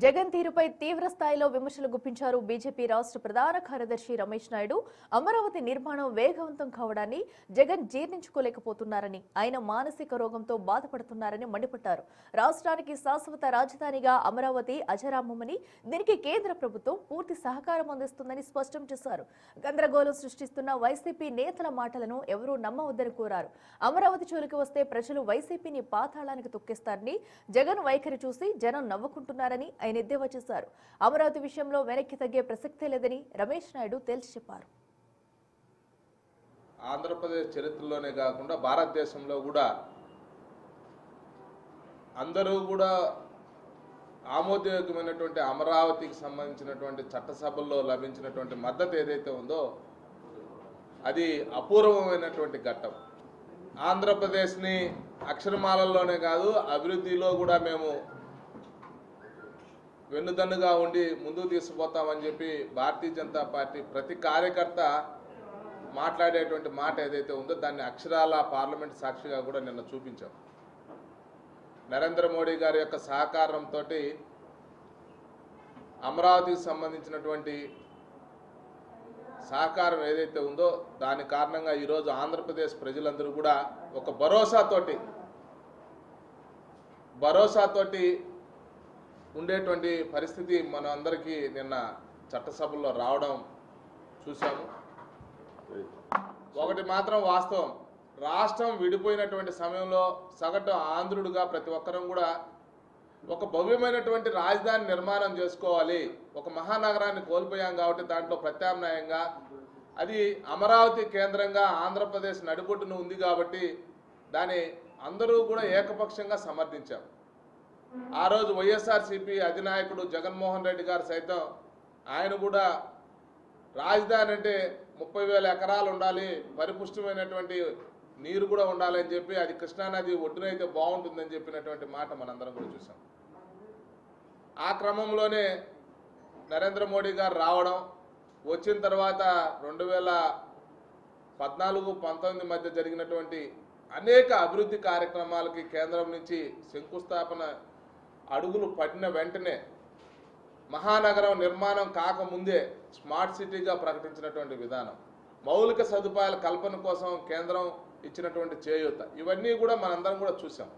జగన్ తీరుపై తీవ్ర స్థాయిలో విమర్శలు గుప్పించారు బీజేపీ రాష్ట్ర ప్రధాన కార్యదర్శి రమేష్ నాయుడు. అమరావతి నిర్మాణం వేగవంతం కావడాన్ని జగన్ జీర్ణించుకోలేకపోతున్నారని, ఆయన మానసిక రోగంతో బాధపడుతున్నారని మండిపడ్డారు. రాష్ట్రానికి శాశ్వత రాజధానిగా అమరావతి అజరామమని, దీనికి కేంద్ర ప్రభుత్వం పూర్తి సహకారం అందిస్తుందని స్పష్టం చేశారు. గందరగోళం సృష్టిస్తున్న వైసీపీ నేతల మాటలను ఎవరూ నమ్మవద్దని కోరారు. అమరావతి జోలికి వస్తే ప్రజలు వైసీపీని పాతాళానికి తొక్కేస్తారని, జగన్ వైఖరి చూసి జనం నవ్వుకుంటున్నారని ఆయన ఎద్దేవా చేశారు. అమరావతి విషయంలో వెనక్కి తగ్గే ప్రసక్తే లేదని రమేష్ నాయుడు తేల్చి చెప్పారు. ఆంధ్రప్రదేశ్ చరిత్రలోనే కాకుండా భారతదేశంలో కూడా అందరూ కూడా ఆమోదయోగ్యమైనటువంటి అమరావతికి సంబంధించినటువంటి చట్టసభల్లో లభించినటువంటి మద్దతు ఏదైతే ఉందో అది అపూర్వమైనటువంటి ఘట్టం. ఆంధ్రప్రదేశ్ని అక్షరమాలల్లోనే కాదు అభివృద్ధిలో కూడా మేము వెన్నుదన్నుగా ఉండి ముందుకు తీసుకుపోతామని చెప్పి భారతీయ జనతా పార్టీ ప్రతి కార్యకర్త మాట్లాడేటువంటి మాట ఏదైతే ఉందో దాన్ని అక్షరాల పార్లమెంట్ సాక్షిగా కూడా నిన్న చూపించాం. నరేంద్ర మోడీ గారి యొక్క సహకారంతో అమరావతికి సంబంధించినటువంటి సహకారం ఏదైతే ఉందో దాని కారణంగా ఈరోజు ఆంధ్రప్రదేశ్ ప్రజలందరూ కూడా ఒక భరోసాతోటి ఉండేటువంటి పరిస్థితి మన అందరికీ నిన్న చట్టసభల్లో రావడం చూసాము. ఒకటి మాత్రం వాస్తవం, రాష్ట్రం విడిపోయినటువంటి సమయంలో సగటు ఆంధ్రుడుగా ప్రతి ఒక్కరం కూడా ఒక భవ్యమైనటువంటి రాజధాని నిర్మాణం చేసుకోవాలి, ఒక మహానగరాన్ని కోల్పోయాం కాబట్టి దాంట్లో ప్రత్యామ్నాయంగా అది అమరావతి కేంద్రంగా ఆంధ్రప్రదేశ్ నడిబొట్టును ఉంది కాబట్టి దాన్ని అందరూ కూడా ఏకపక్షంగా సమర్థించాం. ఆ రోజు వైఎస్ఆర్సీపీ అధినాయకుడు జగన్మోహన్ రెడ్డి గారు సైతం ఆయన కూడా రాజధాని అంటే 30,000 ఎకరాలు ఉండాలి, పరిపుష్టమైనటువంటి నీరు కూడా ఉండాలని చెప్పి అది కృష్ణానది ఒడ్డునైతే బాగుంటుందని చెప్పినటువంటి మాట మనందరం కూడా చూసాం. ఆ క్రమంలోనే నరేంద్ర మోడీ గారు రావడం, వచ్చిన తర్వాత 2014-19 మధ్య జరిగినటువంటి అనేక అభివృద్ధి కార్యక్రమాలకి కేంద్రం నుంచి శంకుస్థాపన అడుగులు పడిన వెంటనే మహానగరం నిర్మాణం కాకముందే స్మార్ట్ సిటీగా ప్రకటించినటువంటి విధానం, మౌలిక సదుపాయాల కల్పన కోసం కేంద్రం ఇచ్చినటువంటి చేయూత, ఇవన్నీ కూడా మనందరం కూడా చూసాం.